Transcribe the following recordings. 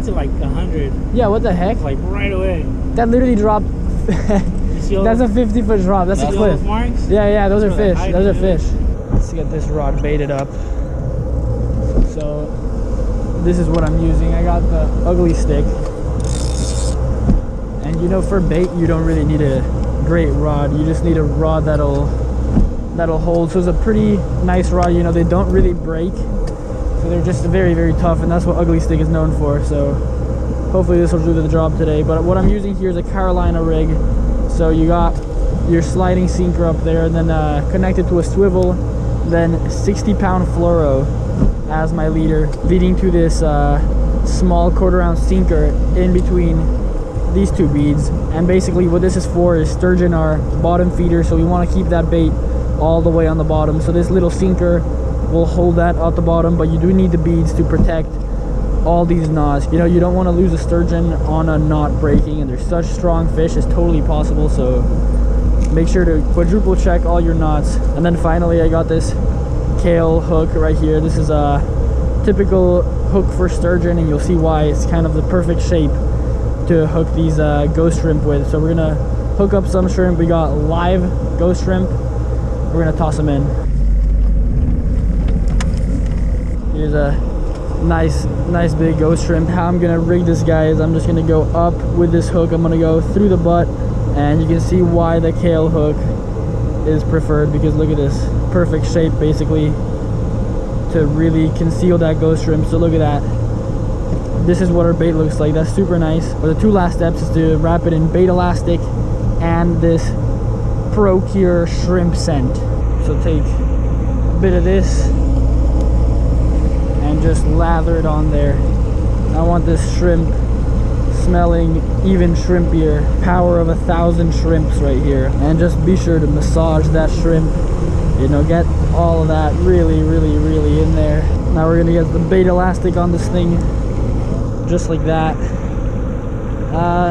to like 100. Yeah, what the heck? Like right away. That literally dropped. That's a 50-foot drop. That's a cliff. Marks? Yeah, those are fish. Those are fish. Let's get this rod baited up. So this is what I'm using. I got the UglyStik. And you know, for bait, you don't really need a great rod. You just need a rod that'll hold. So it's a pretty nice rod. You know, they don't really break. So they're just very, very tough, and that's what UglyStik is known for. So hopefully this will do the job today. But what I'm using here is a Carolina rig. So you got your sliding sinker up there, and then connected to a swivel, then 60-pound fluoro as my leader, leading to this small 1/4 ounce sinker in between these two beads. And basically what this is for is sturgeon are bottom feeder, so we want to keep that bait all the way on the bottom. So this little sinker will hold that at the bottom, but you do need the beads to protect all these knots. You know, you don't want to lose a sturgeon on a knot breaking, and they're such strong fish, it's totally possible. So make sure to quadruple check all your knots. And then finally I got this Kahle hook right here. This is a typical hook for sturgeon, and you'll see why. It's kind of the perfect shape to hook these ghost shrimp with. So we're gonna hook up some shrimp. We got live ghost shrimp. We're gonna toss them in. Here's a nice big ghost shrimp. How I'm gonna rig this guy is I'm just gonna go up with this hook. I'm gonna go through the butt, and you can see why the Kahle hook is preferred, because look at this perfect shape basically to really conceal that ghost shrimp. So look at that. This is what our bait looks like. That's super nice. But the two last steps is to wrap it in bait elastic and this Procure shrimp scent. So take a bit of this and just lather it on there. I want this shrimp smelling even shrimpier. Power of 1,000 shrimps right here. And just be sure to massage that shrimp, you know, get all of that really in there. Now we're gonna get the bait elastic on this thing just like that.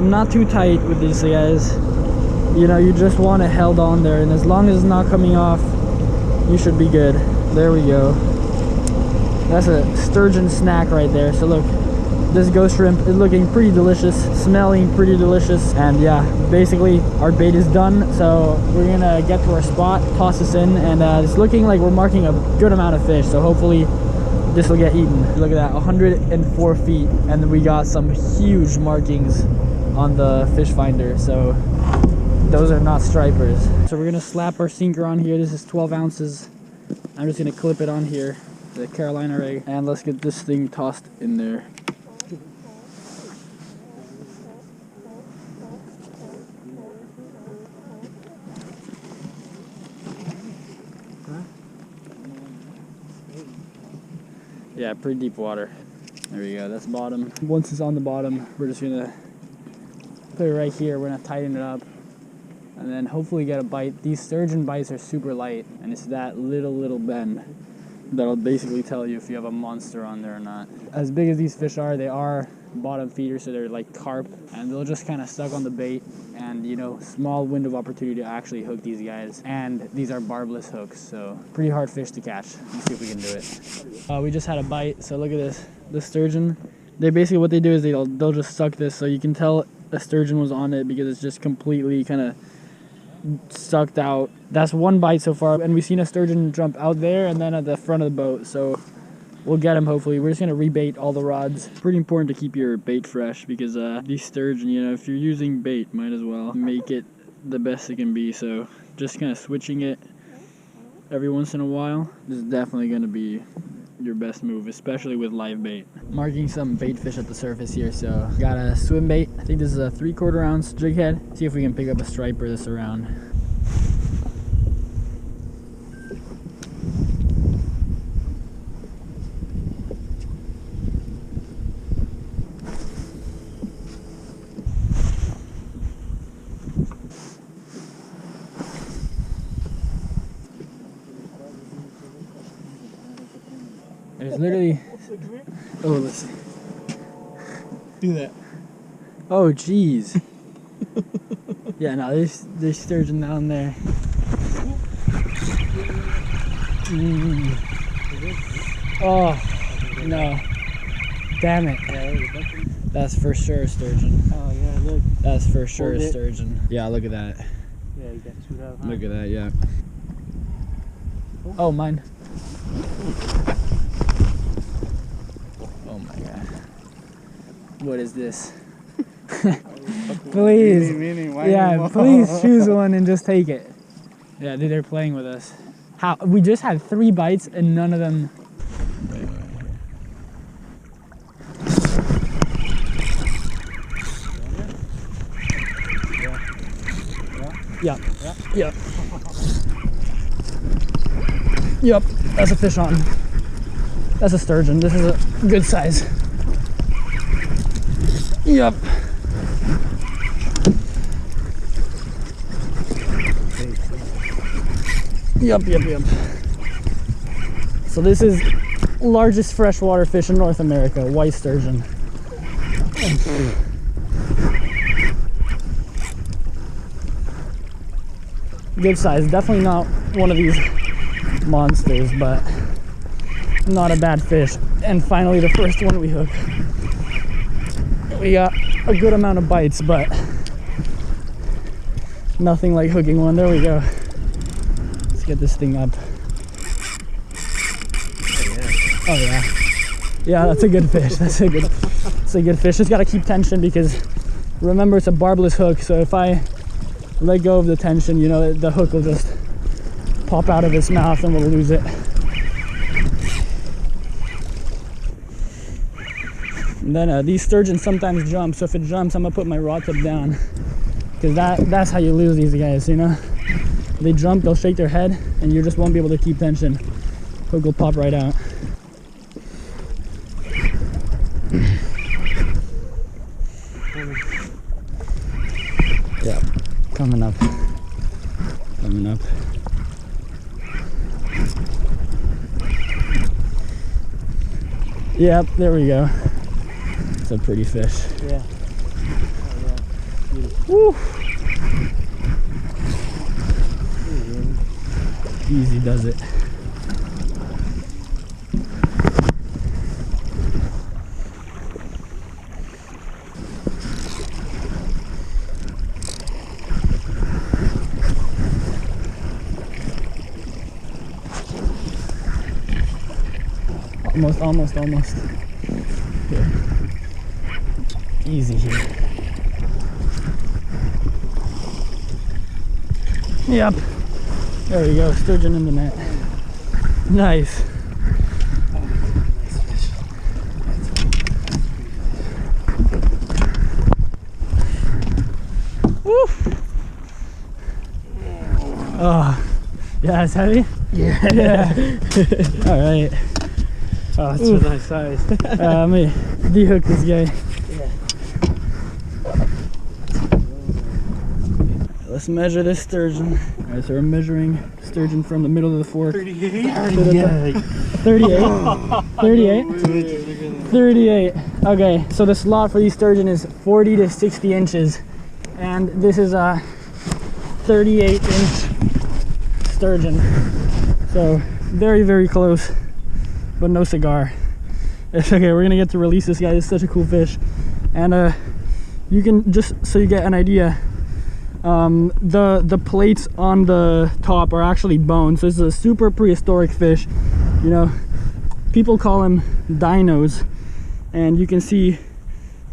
Not too tight with these guys. You know, you just want it held on there, and as long as it's not coming off, you should be good. There we go. That's a sturgeon snack right there. So look, this ghost shrimp is looking pretty delicious, smelling pretty delicious. And yeah, basically our bait is done. So we're gonna get to our spot, toss this in, and it's looking like we're marking a good amount of fish. So hopefully this will get eaten. Look at that, 104 feet, and we got some huge markings on the fish finder. So those are not stripers. So we're gonna slap our sinker on here. This is 12 ounces. I'm just gonna clip it on here, the Carolina rig, and let's get this thing tossed in there. Yeah, pretty deep water. There we go, that's bottom. Once it's on the bottom, we're just gonna put it right here. We're gonna tighten it up and then hopefully get a bite. These sturgeon bites are super light, and it's that little bend that'll basically tell you if you have a monster on there or not. As big as these fish are, they are bottom feeders, so they're like carp, and they'll just kind of stuck on the bait, and you know, small window of opportunity to actually hook these guys. And these are barbless hooks, so pretty hard fish to catch. Let's see if we can do it. We just had a bite, so look at this. The sturgeon, they basically, what they do is they'll just suck this, so you can tell a sturgeon was on it because it's just completely kind of sucked out. That's one bite so far, and we've seen a sturgeon jump out there and then at the front of the boat, so we'll get him hopefully. We're just gonna rebait all the rods. Pretty important to keep your bait fresh, because these sturgeon, you know, if you're using bait, might as well make it the best it can be. So just kind of switching it every once in a while is definitely gonna be your best move, especially with live bait. Marking some bait fish at the surface here, so got a swim bait. I think this is a 3/4 ounce jig head. See if we can pick up a striper this around. There's literally, oh, let's see. Do that. Oh, jeez. Yeah, no, there's sturgeon down there. Oh, no. Damn it. That's for sure sturgeon. Oh yeah, look. That's for sure Hold it. sturgeon. Yeah, look at that. Yeah, you got two out. Huh? Look at that, yeah. Oh, mine. Oh my god. What is this? Please. Yeah, please choose one and just take it. Yeah, dude, they're playing with us. How? We just had 3 bites and none of them. Yep. Yep. Yep. That's a fish on. That's a sturgeon. This is a good size. Yep. Yep. So this is largest freshwater fish in North America, white sturgeon. Good size. Definitely not one of these monsters, but not a bad fish. And finally the first one we hook. We got a good amount of bites, but nothing like hooking one. There we go. Let's get this thing up. Oh yeah. Yeah, that's a good fish. That's a good fish. Just gotta keep tension because remember it's a barbless hook, so if I let go of the tension, you know, the hook will just pop out of its mouth and we'll lose it. And then these sturgeons sometimes jump, so if it jumps, I'm gonna put my rod tip down because that's how you lose these guys, you know? They jump, they'll shake their head, and you just won't be able to keep tension. Hook will pop right out. Yeah, coming up. Yep, there we go. It's a pretty fish. Yeah. Woo! Easy does it. Almost. Here. Easy here. Yep. There we go, sturgeon in the net. Nice. Woo! Oh, yeah, it's heavy? Yeah. All right. Oh, that's a nice size. Let me de-hook this guy. Yeah. Let's measure this sturgeon. All right, so we're measuring sturgeon from the middle of the fork. 38? 38? 38. Okay, so the slot for these sturgeon is 40 to 60 inches. And this is a 38-inch sturgeon. So very, very close, but no cigar. It's okay, we're gonna get to release this guy. It's such a cool fish. And you can, just so you get an idea, the plates on the top are actually bone. So this is a super prehistoric fish. You know, people call them dinos, and you can see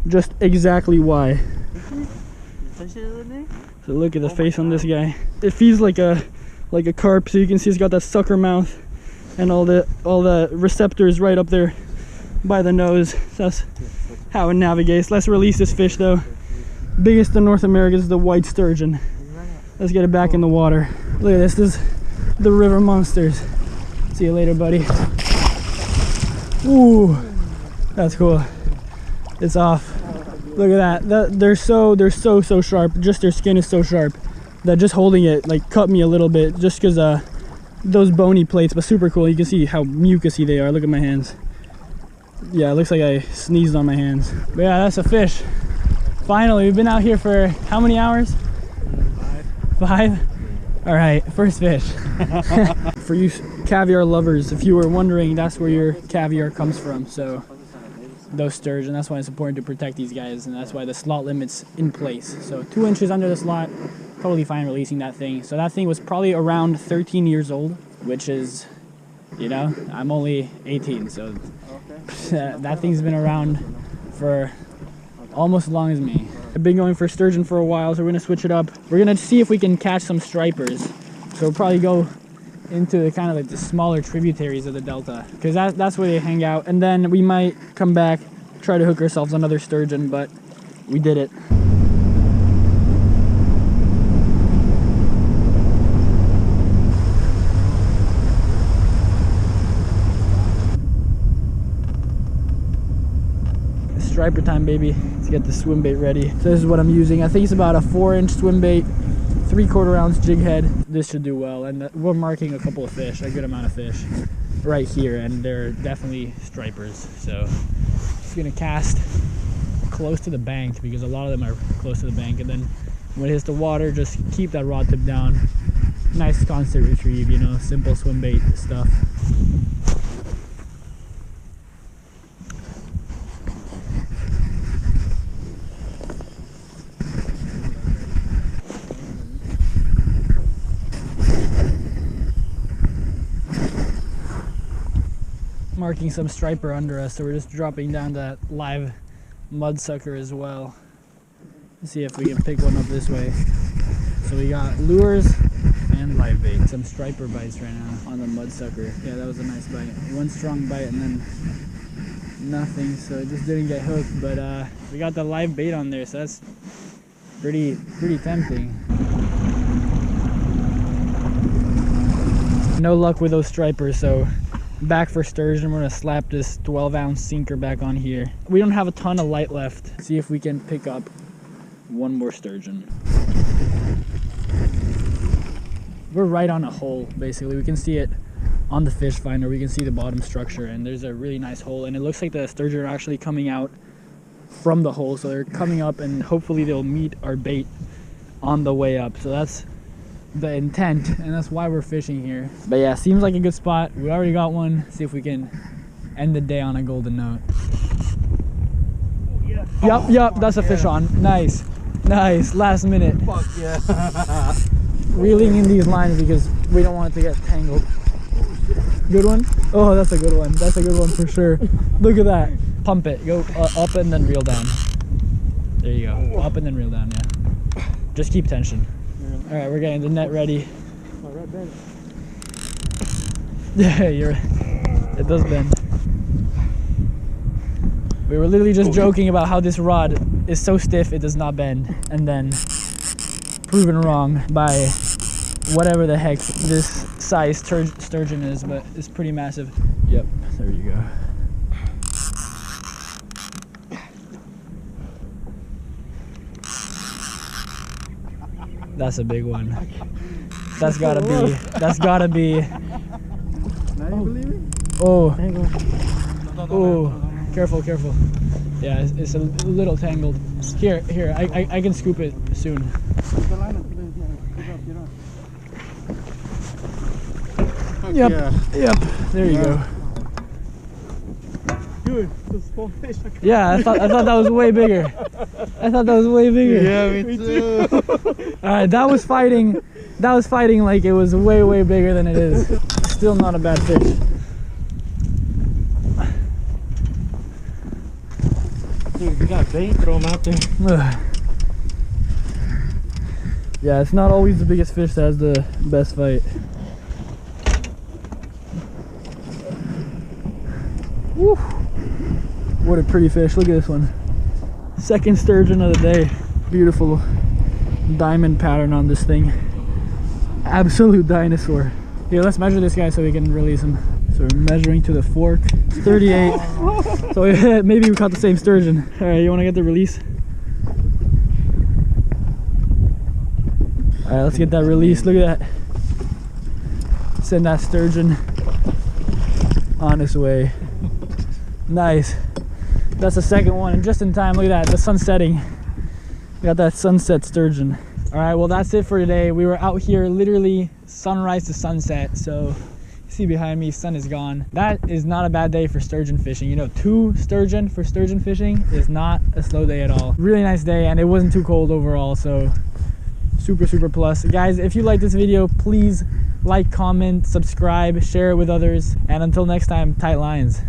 just exactly why. So look at the face on this guy. It feeds like a carp, so you can see it's got that sucker mouth and all the receptors right up there by the nose. So that's how it navigates. Let's release this fish though. Biggest in North America is the white sturgeon. Let's get it back in the water. Look at this. This is the river monsters. See you later, buddy. Ooh, that's cool. It's off. Look at that. They're so sharp. Just their skin is so sharp that just holding it like cut me a little bit, just because those bony plates. But super cool. You can see how mucousy they are. Look at my hands. Yeah, it looks like I sneezed on my hands. But yeah, that's a fish. Finally, we've been out here for how many hours? 5? All right, first fish. For you caviar lovers, if you were wondering, that's where your caviar comes from. So those sturgeon. That's why it's important to protect these guys, and that's why the slot limit's in place. So 2 inches under the slot, totally fine releasing that thing. So that thing was probably around 13 years old, which is, you know, I'm only 18, so that thing's been around for almost as long as me. I've been going for sturgeon for a while, so we're gonna switch it up. We're gonna see if we can catch some stripers. So we'll probably go into the kind of like the smaller tributaries of the delta, because that's where they hang out. And then we might come back, try to hook ourselves another sturgeon, but we did it. Striper time, baby. Let's get the swim bait ready. So this is what I'm using. I think it's about a 4-inch swim bait, 3/4 ounce jig head. This should do well, and we're marking a couple of fish, a good amount of fish right here, and they're definitely stripers. So just gonna cast close to the bank, because a lot of them are close to the bank, and then when it hits the water, just keep that rod tip down. Nice constant retrieve, you know, simple swim bait stuff. Marking some striper under us, so we're just dropping down that live mud sucker as well. Let's see if we can pick one up this way. So we got lures and live bait. Some striper bites right now on the mud sucker. Yeah, that was a nice bite. One strong bite and then nothing, so it just didn't get hooked. But we got the live bait on there, so that's pretty tempting. No luck with those stripers, so back for sturgeon. We're gonna slap this 12-ounce sinker back on here. We don't have a ton of light left. See if we can pick up one more sturgeon. We're right on a hole, basically. We can see it on the fish finder. We can see the bottom structure, and there's a really nice hole, and it looks like the sturgeon are actually coming out from the hole, so they're coming up, and hopefully they'll meet our bait on the way up. So that's the intent, and that's why we're fishing here. But yeah, seems like a good spot. We already got one. See if we can end the day on a golden note. Oh, yeah. Yep, that's a fish on. Nice, last minute. Fuck yeah. Reeling in these lines because we don't want it to get tangled. Good one? Oh, that's a good one. That's a good one for sure. Look at that. Pump it. Go up and then reel down. There you go. Up and then reel down, yeah. Just keep tension. All right, we're getting the net ready. My rod bent. Yeah, it does bend. We were literally just joking about how this rod is so stiff it does not bend, and then proven wrong by whatever the heck this size sturgeon is, but it's pretty massive. Yep, there you go. That's a big one. That's gotta be. Now you believe me? Oh. Oh. Careful. Yeah, it's a little tangled. Here, I can scoop it soon. Yep, there you go. Good, it's a small fish. Yeah, I thought that was way bigger. Yeah, me too. Alright, that was fighting like it was way bigger than it is. Still not a bad fish. Dude, we got bait, throw them out there. Yeah, it's not always the biggest fish that has the best fight. Woo! What a pretty fish. Look at this one. Second sturgeon of the day. Beautiful diamond pattern on this thing. Absolute dinosaur. Here, let's measure this guy so we can release him. So we're measuring to the fork. 38. So maybe we caught the same sturgeon. Alright, you want to get the release? Alright, let's get that release. Look at that. Send that sturgeon on its way. Nice. That's the second one, and just in time. Look at that, the sun's setting. We got that sunset sturgeon. All right, well, that's it for today. We were out here literally sunrise to sunset, so See behind me, sun is gone. That is not a bad day for sturgeon fishing. You know, 2 sturgeon for sturgeon fishing is not a slow day at all. Really nice day, and it wasn't too cold overall, so super plus. Guys, if you like this video, please like, comment, subscribe, share it with others, and until next time, tight lines.